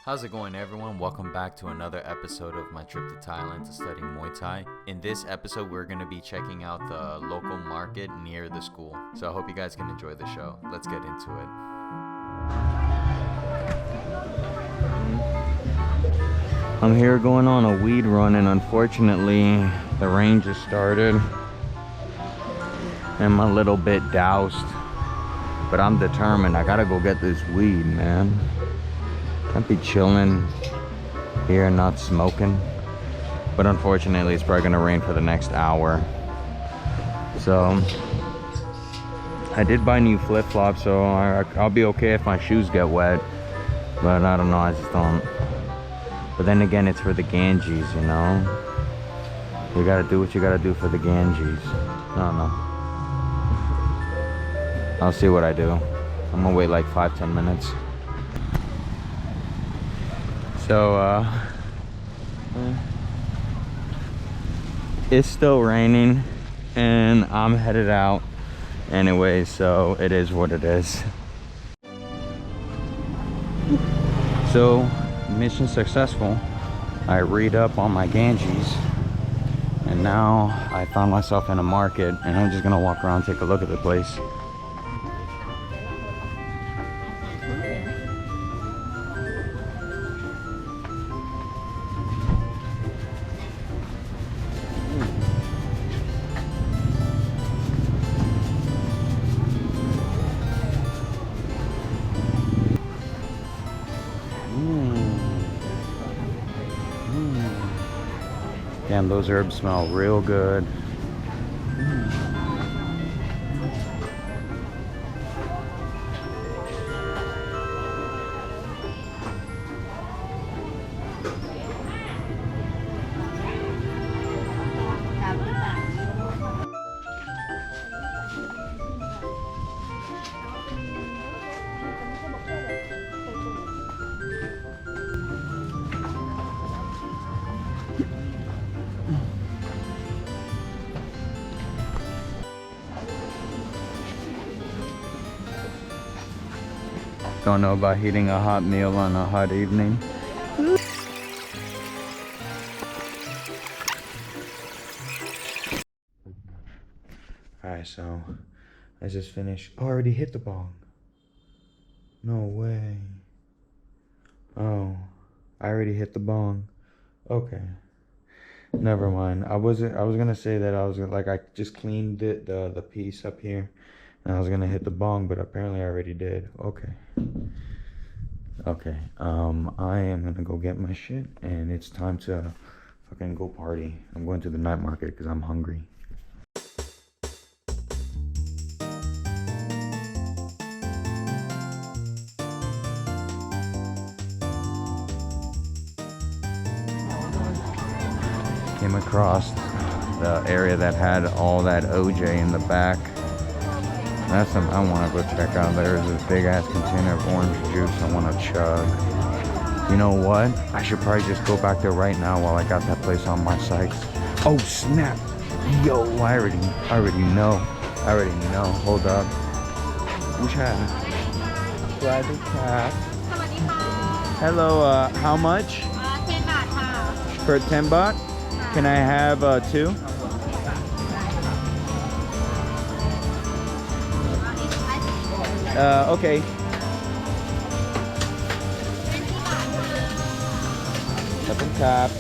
How's it going, everyone? Welcome back to another episode of my trip to Thailand to study Muay Thai. In this episode, we're going to be checking out the local market near the school. So I hope you guys can enjoy the show. Let's get into it. I'm here going on a weed run, and unfortunately, the rain just started. I'm a little bit doused, but I'm determined. I gotta go get this weed, man. Can't be chilling here not smoking. But unfortunately, it's probably gonna rain for the next hour. So I did buy new flip-flops, so I'll be okay if my shoes get wet. But I don't know, I just don't. But then again, it's for the Ganges, you know? You gotta do what you gotta do for the Ganges. I don't know. I'll see what I do. I'm gonna wait like 5-10 minutes. So, it's still raining and I'm headed out anyway, so it is what it is. So, mission successful. I read up on my Ganges and now I found myself in a market and I'm just gonna walk around, take a look at the place. Damn, those herbs smell real good. Don't know about heating a hot meal on a hot evening. Alright, so I just finished. Oh, I already hit the bong. No way. Oh, I already hit the bong. Okay. Never mind. I was gonna say that I just cleaned the piece up here. And I was gonna hit the bong, but apparently I already did. Okay. I am gonna go get my shit, and it's time to fucking go party. I'm going to the night market because I'm hungry. Came across the area that had all that OJ in the back. That's something I want to go check out. There's this big ass container of orange juice I want to chug. You know what? I should probably just go back there right now while I got that place on my sights. Oh snap! Yo, I already know. Hold up. Which hat? Private cap. Hello. How much? 10 baht ค่ะ For 10 baht? Can I have 2? Okay. Up and top.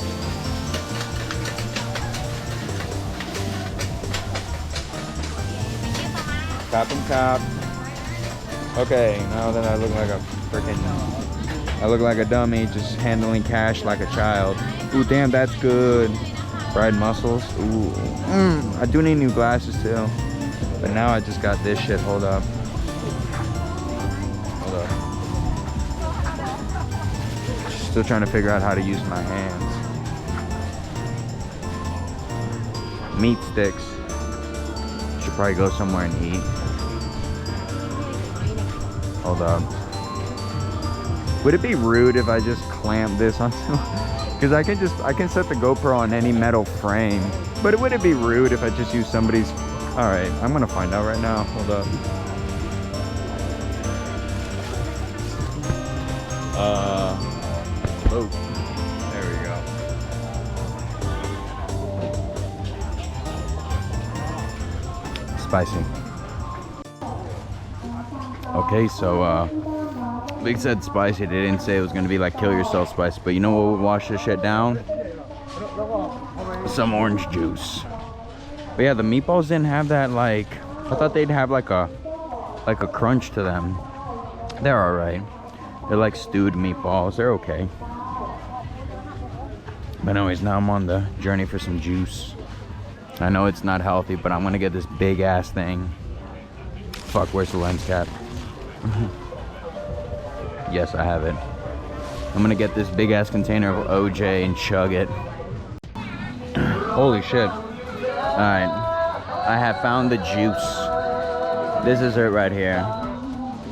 Top and top. Okay, now that I look like a freaking... I look like a dummy just handling cash like a child. Ooh, damn, that's good. Fried mussels. Ooh. I do need new glasses too. But now I just got this shit. Hold up. Still trying to figure out how to use my hands. Meat sticks. Should probably go somewhere and eat. Hold up. Would it be rude if I just clamp this onto? Because I can set the GoPro on any metal frame. But would it be rude if I just use somebody's? All right, I'm gonna find out right now. Hold up. Oh, there we go. Spicy. Okay, so they said spicy. They didn't say it was gonna be like kill yourself spicy, but you know what would wash this shit down? Some orange juice. But yeah, the meatballs didn't have that, like, I thought they'd have like a crunch to them. They're all right. They're like stewed meatballs. They're okay. But anyways, now I'm on the journey for some juice. I know it's not healthy, but I'm gonna get this big ass thing. Fuck, where's the lens cap? Yes, I have it. I'm gonna get this big ass container of OJ and chug it. Holy shit. Alright, I have found the juice. This is it right here.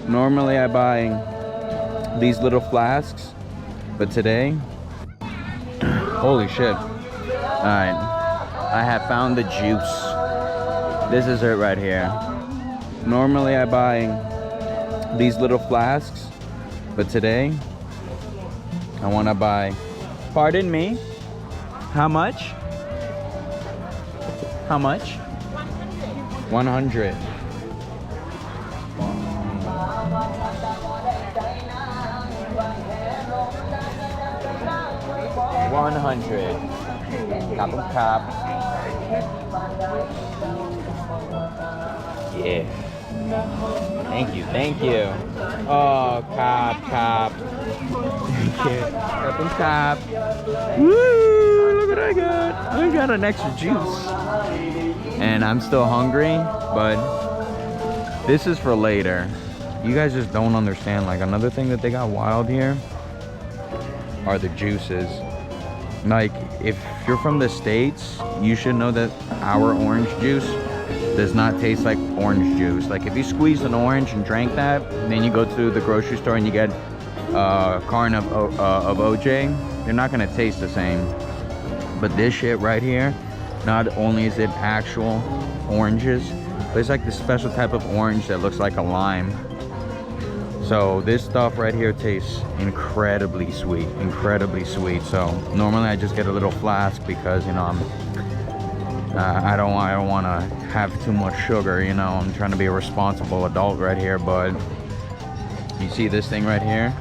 Normally I buy these little flasks, but today, holy shit. Alright, I have found the juice. This is it right here. Normally I buy these little flasks, but today I want to buy, pardon me, how much? How much? 100. 100. Cup. Yeah. Thank you. Oh, cop. Thank you. Cup. Woo! Look what I got. I got an extra juice. And I'm still hungry, but this is for later. You guys just don't understand. Like, another thing that they got wild here are the juices. Like, if you're from the States, you should know that our orange juice does not taste like orange juice. Like, if you squeeze an orange and drank that, and then you go to the grocery store and you get a carton of OJ, they're not gonna taste the same. But this shit right here, not only is it actual oranges, but it's like this special type of orange that looks like a lime. So this stuff right here tastes incredibly sweet. So normally I just get a little flask because, you know, I don't want to have too much sugar, you know. I'm trying to be a responsible adult right here. But you see this thing right here?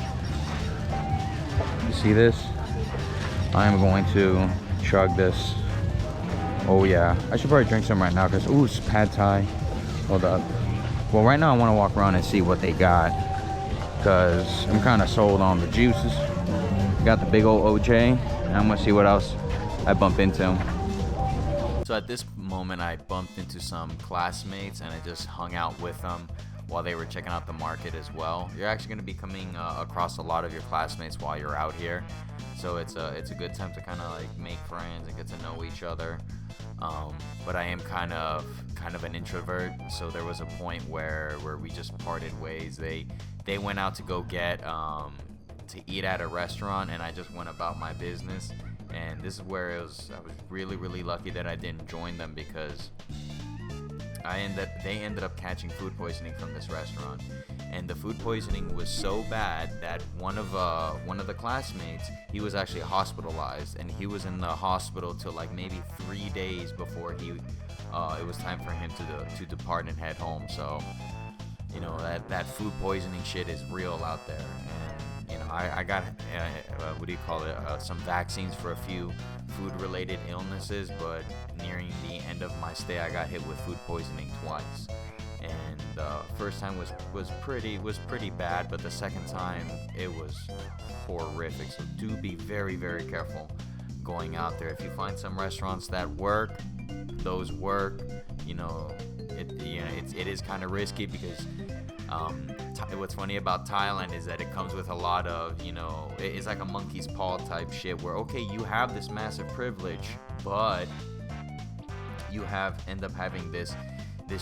You see this? I am going to chug this. Oh yeah, I should probably drink some right now because, ooh, it's pad thai. Hold up. Well, right now I want to walk around and see what they got, because I'm kind of sold on the juices. Got the big old OJ, and I'm gonna see what else I bump into. So at this moment I bumped into some classmates and I just hung out with them while they were checking out the market as well. You're actually going to be coming across a lot of your classmates while you're out here, so it's a good time to kind of like make friends and get to know each other. But I am kind of an introvert, so there was a point where we just parted ways. They went out to go get to eat at a restaurant, and I just went about my business. And this is where I was really lucky that I didn't join them, because they ended up catching food poisoning from this restaurant. And the food poisoning was so bad that one of the classmates, he was actually hospitalized, and he was in the hospital till like maybe 3 days before it was time for him to depart and head home. So, you know, that food poisoning shit is real out there. And you know, I got some vaccines for a few food-related illnesses, but nearing the end of my stay, I got hit with food poisoning twice. And the first time was pretty bad, but the second time it was horrific. So do be very careful going out there. If you find some restaurants that work, those work. You know, it is kind of risky, because what's funny about Thailand is that it comes with a lot of, you know, it's like a monkey's paw type shit, where okay, you have this massive privilege, but you end up having this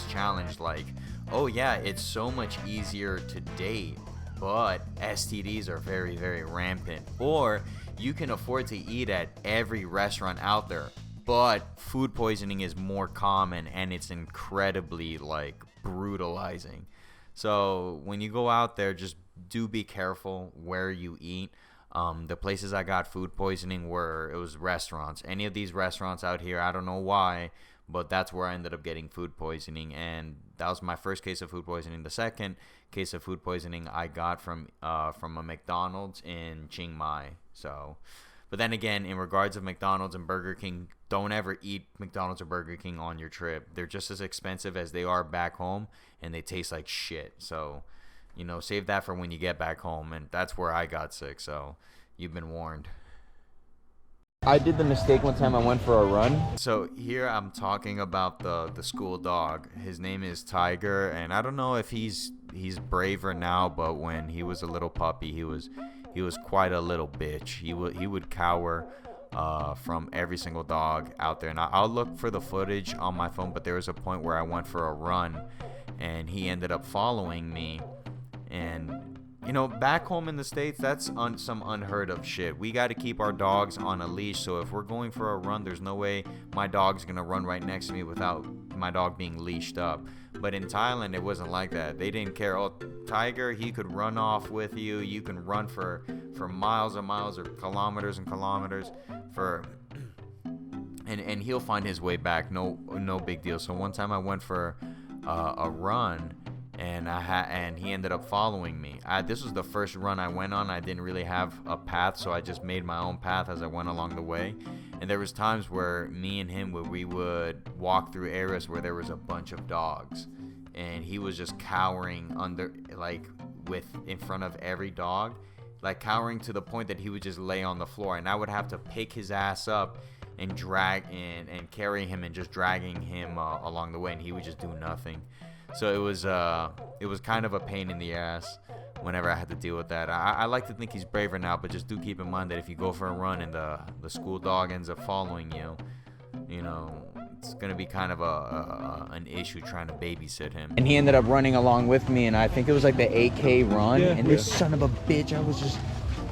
challenge, like, oh yeah, it's so much easier to date, but STDs are very rampant. Or you can afford to eat at every restaurant out there, but food poisoning is more common, and it's incredibly like brutalizing. So when you go out there, just do be careful where you eat. The places I got food poisoning it was restaurants. Any of these restaurants out here, I don't know why, but that's where I ended up getting food poisoning, and that was my first case of food poisoning. The second case of food poisoning I got from a McDonald's in Chiang Mai. So, but then again, in regards of McDonald's and Burger King, don't ever eat McDonald's or Burger King on your trip. They're just as expensive as they are back home, and they taste like shit. So, you know, save that for when you get back home, and that's where I got sick. So, you've been warned. I did the mistake one time. I went for a run. So here I'm talking about the school dog. His name is Tiger, and I don't know if he's braver now, but when he was a little puppy, he was quite a little bitch. He would cower from every single dog out there. And I'll look for the footage on my phone, but there was a point where I went for a run, and he ended up following me. And you know, back home in the States, that's some unheard of shit. We got to keep our dogs on a leash. So if we're going for a run, there's no way my dog's going to run right next to me without my dog being leashed up. But in Thailand, it wasn't like that. They didn't care. Oh, Tiger, he could run off with you. You can run for miles and miles or kilometers and kilometers and he'll find his way back. No big deal. So one time I went for a run, and he ended up following me. This was the first run I went on. I didn't really have a path, so I just made my own path as I went along the way. And there was times where me and him, we would walk through areas where there was a bunch of dogs, and he was just cowering in front of every dog, like cowering to the point that he would just lay on the floor, and I would have to pick his ass up and drag and carry him and just dragging him along the way, and he would just do nothing. So it was kind of a pain in the ass whenever I had to deal with that. I like to think he's braver now, but just do keep in mind that if you go for a run and the school dog ends up following you, you know, it's going to be kind of an issue trying to babysit him. And he ended up running along with me, and I think it was like the 8K run. Yeah, and this son of a bitch,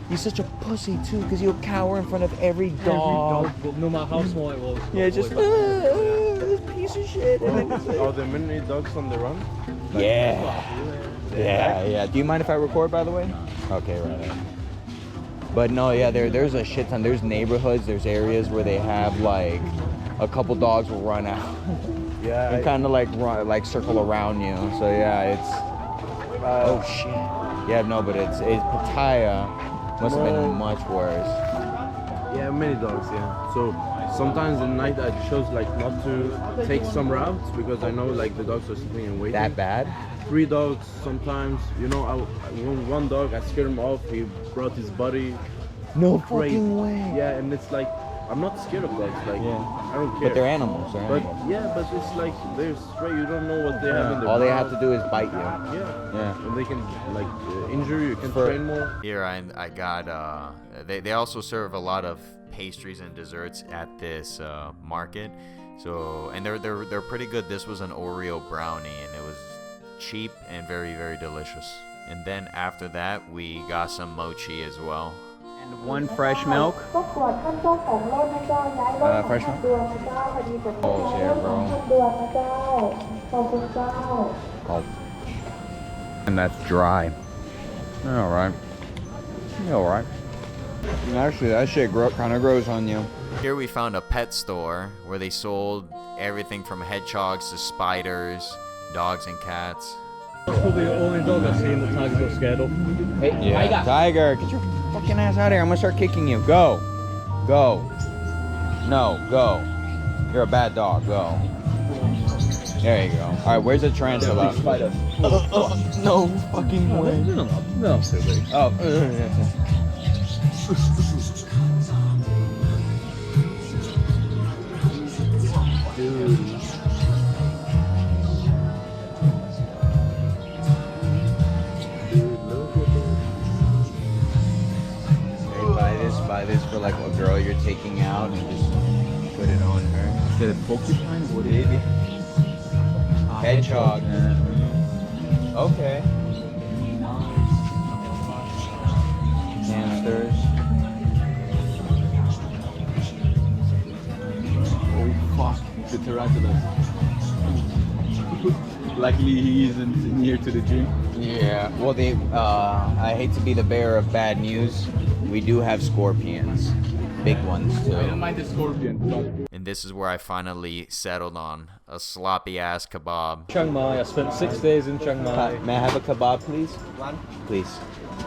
he's such a pussy too, because he'll cower in front of every dog. No matter how small it was. Yeah, just this piece of shit. Are there many dogs on the run? Yeah. Do you mind if I record, by the way? Okay, right. But no, yeah, there's a shit ton. There's neighborhoods, there's areas where they have like a couple dogs will run out. Yeah. And kind of like circle around you. So yeah, it's oh shit. Yeah, no, but it's Pattaya must have been much worse. Yeah, many dogs, yeah. So sometimes at night I chose like not to take some routes because I know like the dogs are sitting and waiting. That bad? 3 dogs sometimes. You know, one dog, I scared him off. He brought his buddy. No Crazy. fucking way. Yeah, and it's like, I'm not scared of dogs. Like, I don't care. But they're animals, But it's like they're stray. You don't know what they have in their All they mouth. have to do is bite you. Yeah. And they can like injure you. You can train more. Here I got they also serve a lot of pastries and desserts at this market. So and they're pretty good. This was an Oreo brownie, and it was cheap and very, very delicious. And then after that we got some mochi as well. And 1 fresh milk. Fresh milk? Oh, shit, bro. Oh. And that's dry. Alright. Alright. Actually, that shit kind of grows on you. Here we found a pet store where they sold everything from hedgehogs to spiders, dogs and cats. That's probably the only dog I've seen that Tiger's got scared of. Hey, yeah. Tiger, get your fucking ass out of here. I'm gonna start kicking you. Go. No, go. You're a bad dog. Go. There you go. Alright, where's the tarantula? No fucking way. No, silly. Oh. Dude. Buy this for like a girl you're taking out and just put it on her. Is it a porcupine? What is it? Hedgehog. Okay. Hamsters. Oh fuck, the tarantula. Luckily he isn't near to the gym. Yeah. Well, I hate to be the bearer of bad news, we do have scorpions, big ones I don't too. mind the scorpion, but And this is where I finally settled on a sloppy ass kebab. Chiang Mai. I spent 6 days in Chiang Mai. May I have a kebab, please? Please.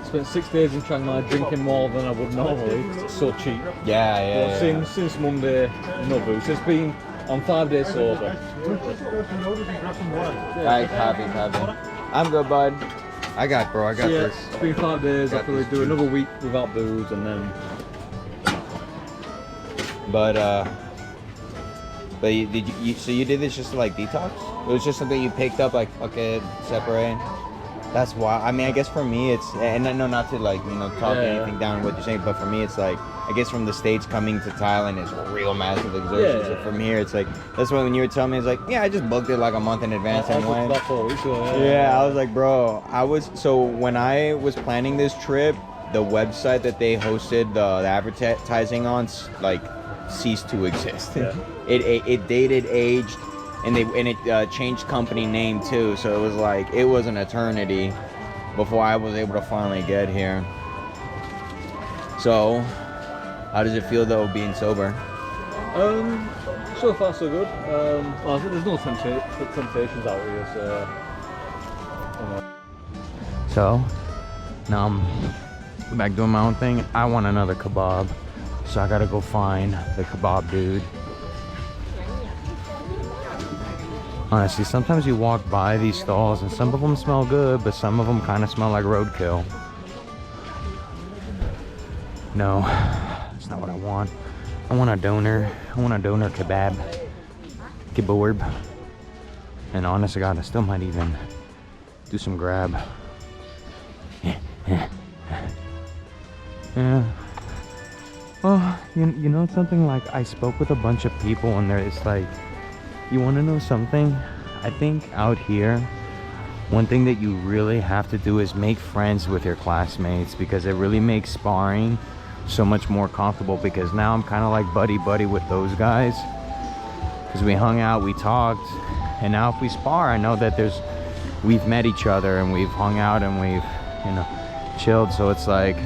Spent 6 days in Chiang Mai drinking more than I would normally 'cause it's so cheap. Yeah, But since Monday, no booze. It's been on 5 days sober. Alright, copy. I'm good, bud. I got Yeah, this. it's been 5 days. I Got could this do too. another week without booze and then. But so you did this just to like detox? It was just something you picked up, like, okay, separate. That's why. I mean, I guess for me it's, and I know not to like, you know, talk Yeah. anything down what you're saying, but for me it's like, I guess from the States coming to Thailand is real massive exertion. Yeah. So from here it's like, that's why when you were telling me, it's like, yeah, I just booked it like a month in advance I booked anyway. about 4 weeks ago. Yeah, I was like, bro, so when I was planning this trip, the website that they hosted the advertising on, like, ceased to exist. Yeah. It dated, aged, and it changed company name too. So it was like, it was an eternity before I was able to finally get here. So, how does it feel though being sober? So far so good. Well, there's no temptations out here, so. So now I'm back doing my own thing. I want another kebab, so I gotta go find the kebab dude. Honestly, sometimes you walk by these stalls and some of them smell good, but some of them kind of smell like roadkill. No, that's not what I want. I want a doner. I want a doner kebab. Kebab. And honest to God, I still might even do some grab. Yeah. Oh, you know something, like I spoke with a bunch of people and it's like, you want to know something? I think out here, one thing that you really have to do is make friends with your classmates, because it really makes sparring so much more comfortable, because now I'm kind of like buddy with those guys, because we hung out, we talked, and now if we spar, I know that we've met each other and we've hung out and we've, you know, chilled. So it's like,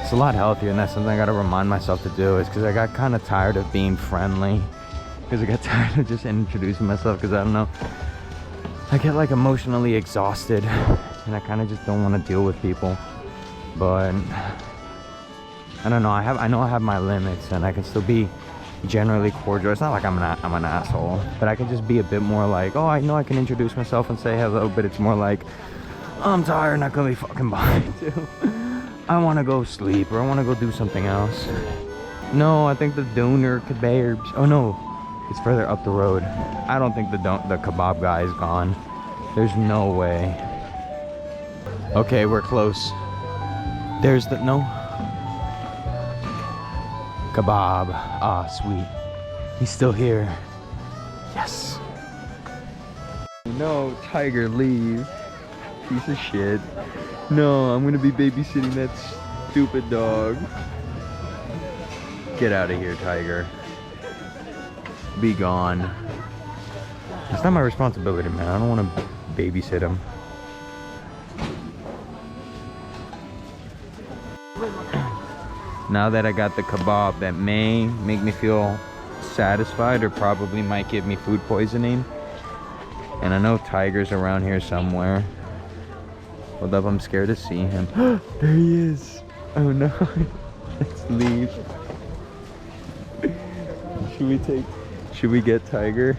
it's a lot healthier, and that's something I gotta remind myself to do, is because I got kind of tired of being friendly, because I got tired of just introducing myself, because I don't know, I get like emotionally exhausted and I kind of just don't want to deal with people. But I don't know, I know I have my limits, and I can still be generally cordial. It's not like I'm an asshole, but I can just be a bit more like, oh, I know I can introduce myself and say hello, but it's more like, I'm tired, not gonna be fucking bothered to. I want to go sleep, or I want to go do something else. No, I think the doner kebabs, oh no, it's further up the road. I don't think the kebab guy is gone. There's no way. Okay, we're close. There's the, no. Kebab. Ah, sweet. He's still here. Yes. No, Tiger, leave. Piece of shit. No, I'm gonna be babysitting that stupid dog. Get out of here, Tiger. Be gone. It's not my responsibility, man. I don't want to babysit him. Now that I got the kebab, that may make me feel satisfied, or probably might give me food poisoning. And I know Tiger's around here somewhere. Hold up, I'm scared to see him. There he is. Oh no. Let's leave. Should we get Tiger?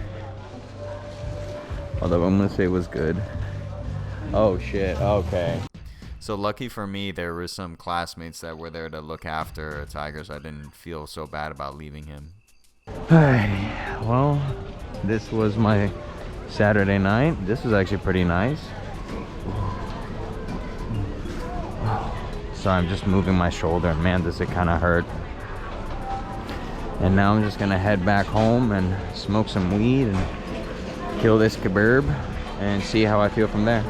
Although I'm gonna say it was good. Oh shit, okay. So lucky for me, there were some classmates that were there to look after Tiger, so I didn't feel so bad about leaving him. Well, this was my Saturday night. This was actually pretty nice. Sorry, I'm just moving my shoulder, and man, does it kind of hurt. And now I'm just gonna head back home and smoke some weed and kill this kebab and see how I feel from there.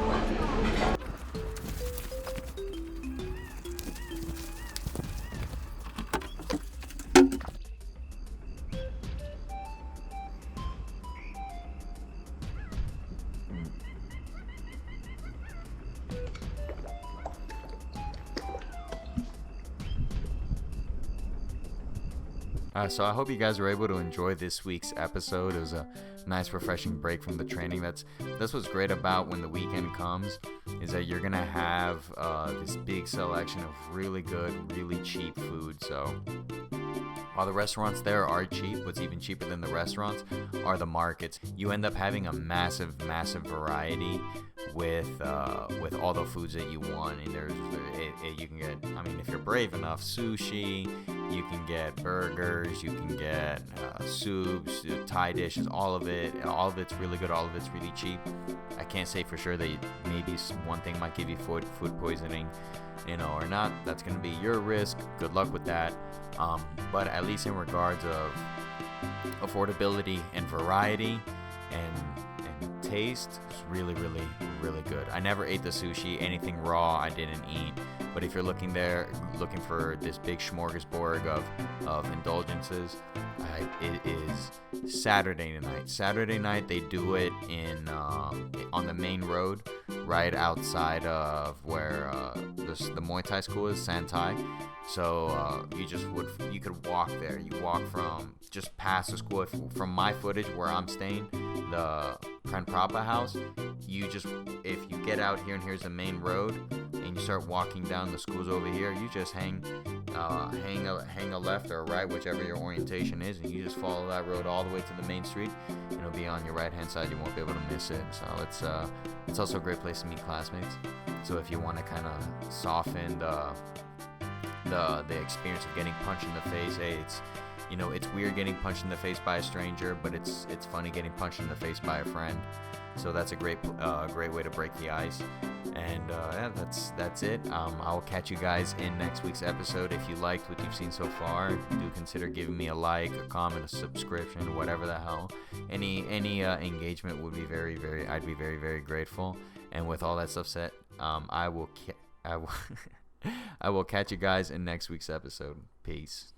So I hope you guys were able to enjoy this week's episode. It was a nice, refreshing break from the training. That's what's great about when the weekend comes, is that you're gonna have this big selection of really good, really cheap food. So while the restaurants there are cheap, what's even cheaper than the restaurants are the markets. You end up having a massive variety with all the foods that you want, and you can get, I mean, if you're brave enough, sushi, you can get burgers, you can get soups, Thai dishes, all of it's really good, all of it's really cheap. I can't say for sure that maybe one thing might give you food poisoning, or not. That's going to be your risk. Good luck with that. But at least in regards of affordability and variety and taste, it's really good. I never ate the sushi. Anything raw I didn't eat. But if you're looking for this big smorgasbord of indulgences, it is Saturday night. Saturday night they do it on the main road, right outside of where the Muay Thai school is, Santai. So you could walk there. You walk from just past the school. From my footage where I'm staying, the Prenprapa house, if you get out here and here's the main road, and you start walking down, the school's over here, you just hang a left or a right, whichever your orientation is, and you just follow that road all the way to the main street, and it'll be on your right hand side. You won't be able to miss it. So it's also a great place to meet classmates. So if you want to kind of soften the experience of getting punched in the face, hey, it's weird getting punched in the face by a stranger, but it's funny getting punched in the face by a friend. So that's a great way to break the ice. And yeah, that's it. I will catch you guys in next week's episode. If you liked what you've seen so far, do consider giving me a like, a comment, a subscription, whatever the hell. Any engagement would be I'd be very grateful. And with all that stuff said, I will catch you guys in next week's episode. Peace.